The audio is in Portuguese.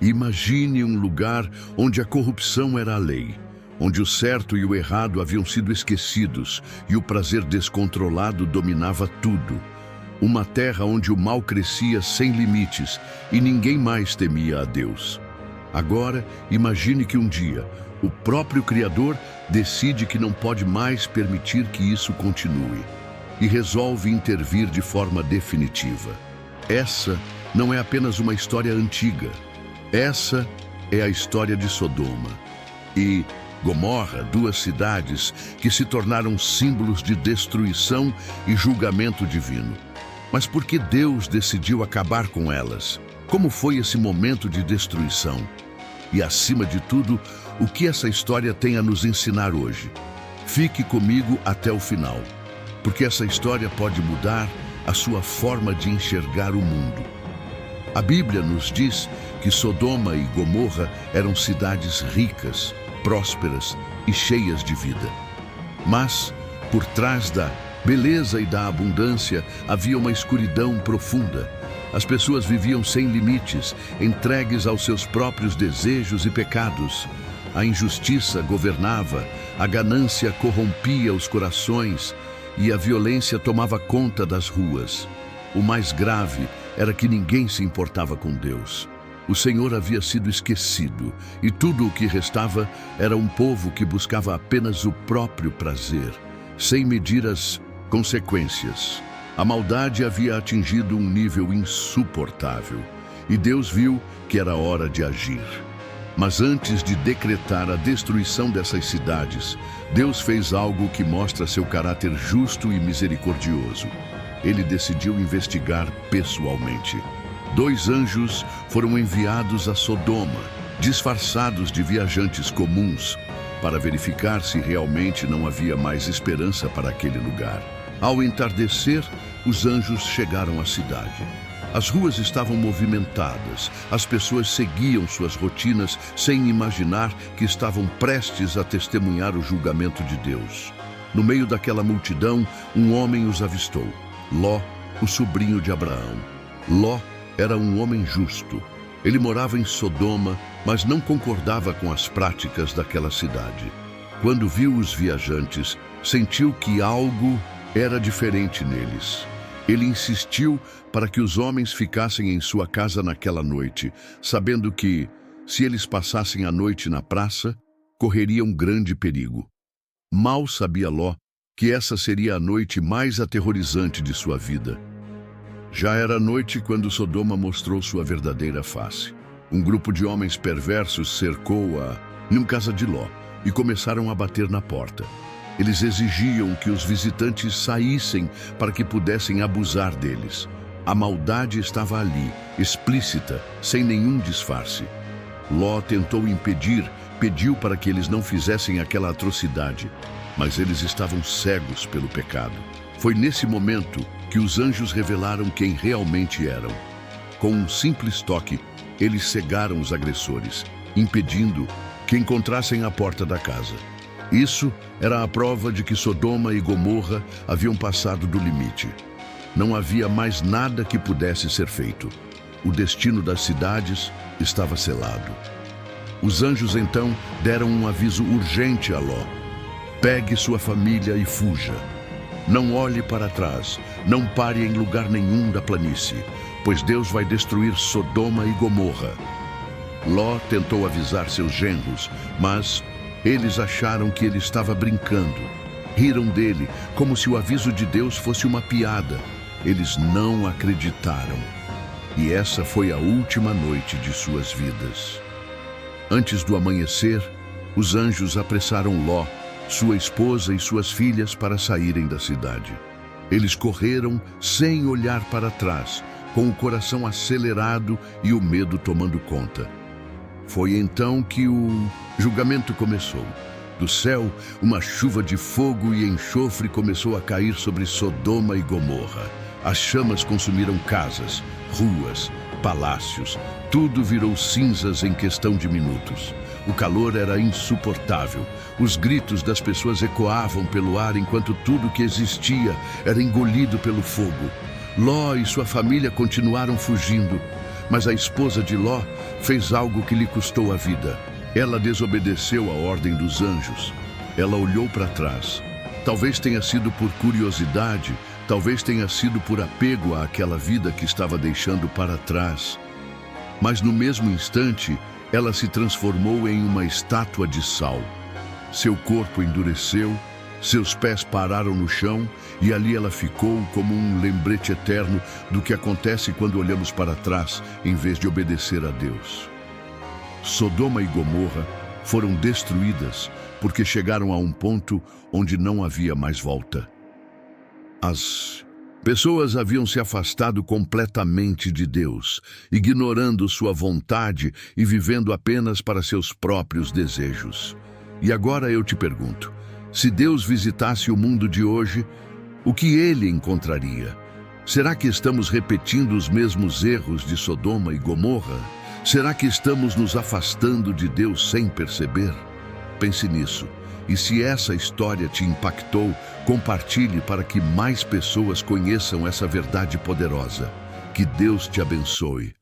Imagine um lugar onde a corrupção era a lei, onde o certo e o errado haviam sido esquecidos e o prazer descontrolado dominava tudo. Uma terra onde o mal crescia sem limites e ninguém mais temia a Deus. Agora, imagine que um dia, o próprio Criador decide que não pode mais permitir que isso continue e resolve intervir de forma definitiva. Essa não é apenas uma história antiga. Essa é a história de Sodoma e Gomorra, duas cidades que se tornaram símbolos de destruição e julgamento divino. Mas por que Deus decidiu acabar com elas? Como foi esse momento de destruição? E, acima de tudo, o que essa história tem a nos ensinar hoje? Fique comigo até o final, porque essa história pode mudar a sua forma de enxergar o mundo. A Bíblia nos diz que Sodoma e Gomorra eram cidades ricas, prósperas e cheias de vida. Mas, por trás da beleza e da abundância, havia uma escuridão profunda. As pessoas viviam sem limites, entregues aos seus próprios desejos e pecados. A injustiça governava, a ganância corrompia os corações e a violência tomava conta das ruas. O mais grave era que ninguém se importava com Deus. O Senhor havia sido esquecido e tudo o que restava era um povo que buscava apenas o próprio prazer, sem medir as consequências. A maldade havia atingido um nível insuportável e Deus viu que era hora de agir. Mas antes de decretar a destruição dessas cidades, Deus fez algo que mostra seu caráter justo e misericordioso. Ele decidiu investigar pessoalmente. 2 anjos foram enviados a Sodoma, disfarçados de viajantes comuns, para verificar se realmente não havia mais esperança para aquele lugar. Ao entardecer, os anjos chegaram à cidade. As ruas estavam movimentadas, as pessoas seguiam suas rotinas sem imaginar que estavam prestes a testemunhar o julgamento de Deus. No meio daquela multidão, um homem os avistou. Ló, o sobrinho de Abraão. Ló era um homem justo. Ele morava em Sodoma, mas não concordava com as práticas daquela cidade. Quando viu os viajantes, sentiu que algo era diferente neles. Ele insistiu para que os homens ficassem em sua casa naquela noite, sabendo que, se eles passassem a noite na praça, correriam grande perigo. Mal sabia Ló que essa seria a noite mais aterrorizante de sua vida. Já era noite quando Sodoma mostrou sua verdadeira face. Um grupo de homens perversos cercou-a numa casa de Ló e começaram a bater na porta. Eles exigiam que os visitantes saíssem para que pudessem abusar deles. A maldade estava ali, explícita, sem nenhum disfarce. Ló tentou impedir, pediu para que eles não fizessem aquela atrocidade, mas eles estavam cegos pelo pecado. Foi nesse momento que os anjos revelaram quem realmente eram. Com um simples toque, eles cegaram os agressores, impedindo que encontrassem a porta da casa. Isso era a prova de que Sodoma e Gomorra haviam passado do limite. Não havia mais nada que pudesse ser feito. O destino das cidades estava selado. Os anjos então deram um aviso urgente a Ló. Pegue sua família e fuja. Não olhe para trás, não pare em lugar nenhum da planície, pois Deus vai destruir Sodoma e Gomorra. Ló tentou avisar seus genros, mas eles acharam que ele estava brincando. Riram dele, como se o aviso de Deus fosse uma piada. Eles não acreditaram. E essa foi a última noite de suas vidas. Antes do amanhecer, os anjos apressaram Ló, sua esposa e suas filhas para saírem da cidade. Eles correram sem olhar para trás, com o coração acelerado e o medo tomando conta. Foi então que o julgamento começou. Do céu, uma chuva de fogo e enxofre começou a cair sobre Sodoma e Gomorra. As chamas consumiram casas, ruas, palácios. Tudo virou cinzas em questão de minutos. O calor era insuportável. Os gritos das pessoas ecoavam pelo ar enquanto tudo que existia era engolido pelo fogo. Ló e sua família continuaram fugindo, mas a esposa de Ló fez algo que lhe custou a vida. Ela desobedeceu a ordem dos anjos. Ela olhou para trás. Talvez tenha sido por curiosidade, talvez tenha sido por apego àquela vida que estava deixando para trás. Mas no mesmo instante, ela se transformou em uma estátua de sal. Seu corpo endureceu, seus pés pararam no chão e ali ela ficou como um lembrete eterno do que acontece quando olhamos para trás em vez de obedecer a Deus. Sodoma e Gomorra foram destruídas porque chegaram a um ponto onde não havia mais volta. As pessoas haviam se afastado completamente de Deus, ignorando sua vontade e vivendo apenas para seus próprios desejos. E agora eu te pergunto, se Deus visitasse o mundo de hoje, o que ele encontraria? Será que estamos repetindo os mesmos erros de Sodoma e Gomorra? Será que estamos nos afastando de Deus sem perceber? Pense nisso. E se essa história te impactou, compartilhe para que mais pessoas conheçam essa verdade poderosa. Que Deus te abençoe.